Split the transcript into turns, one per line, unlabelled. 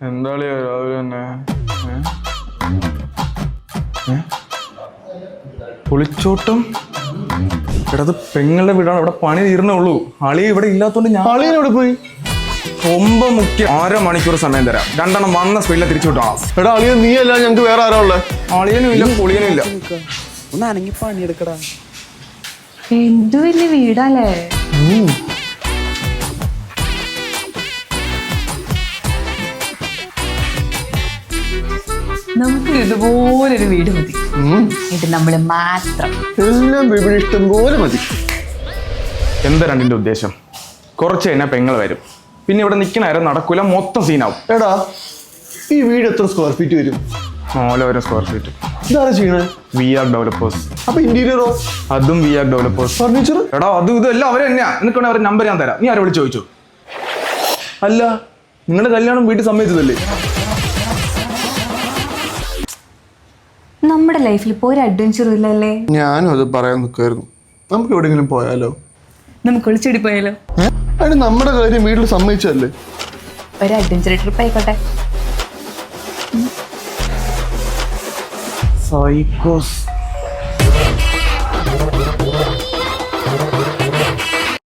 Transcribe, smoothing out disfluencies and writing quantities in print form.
എന്താളിയാ രാവിലെ തന്നെ ഒളിച്ചോട്ടം? എടാ അത് പെങ്ങളുടെ വീടാണ്, ഇവിടെ പണി തീർന്നേ ഉള്ളൂ. അളി ഇവിടെ ഇല്ലാത്തോണ്ട് ഞാൻ
അളിയനോട് പോയി
ரொம்ப മുഖ്യം. 1/2 മണിക്കൂർ സമയം തരാം. 2 എണ്ണം വന്ന സ്പീഡിൽ തിരിച്ചു വിട്ടാ.
എടാ അളിയൻ നീ അല്ല, ഞങ്ങക്ക് വേറെ ആരാ ഉള്ളത്?
അളിയനും ഇല്ല പൊളിയനും ഇല്ല.
ഒന്ന് അനങ്ങി പണിയെടുക്കടാ.
എന്ത് വലിയ വീടല്ലേ. നമുക്ക് ഇതുപോലൊരു വീട് മതി. ഇത് നമ്മള് മാത്രം.
എല്ലാം ബേബിന് ഇഷ്ടം പോലെ മതി.
എന്താ രണ്ടിന്റെ ഉദ്ദേശം? കുറച്ച് കഴിഞ്ഞാൽ പെങ്ങൾ വരും, പിന്നെ ഇവിടെ നിൽക്കണാരും നടക്കൂല, മൊത്തം സീനാവും.
എടാ ഈ വീട് എത്ര സ്ക്വയർ ഫീറ്റ് വരും?
4000 സ്ക്വയർ ഫീറ്റ്.
ഇതാരാ ചെയ്യണേ?
VR developers.
അപ്പൊ ഇന്റീരിയറോ?
അതും VR ഡെവലപ്പേഴ്സ്.
ഫർണിച്ചർ?
എടാ അതും ഇതെല്ലാം അവരെ തന്നെയാ. നിനക്ക് അവരുടെ നമ്പർ ഞാൻ തരാം, നീ ആരെ വിളിച്ച് ചോദിച്ചു?
അല്ല നിങ്ങളുടെ കല്യാണം വീട്ടിൽ സമ്മതിച്ചതല്ലേ?
നമ്മുടെ ലൈഫിൽ ഇപ്പോൾ ഒരു അഡ്വഞ്ചറും ഇല്ലല്ലേ.
ഞാനും അത് പറയാൻ നിൽക്കുമായിരുന്നു. നമുക്ക് എവിടെയെങ്കിലും പോയാലോ?
നമുക്ക് ഒളിച്ചോടി പോയാലോ?
അതിന് നമ്മുടെ കാര്യം വീട്ടിൽ സമ്മതിച്ചല്ലേ?
ഒരു അഡ്വഞ്ചർ ട്രിപ്പ് ആയിക്കോട്ടെ.
സൈക്കോസ്.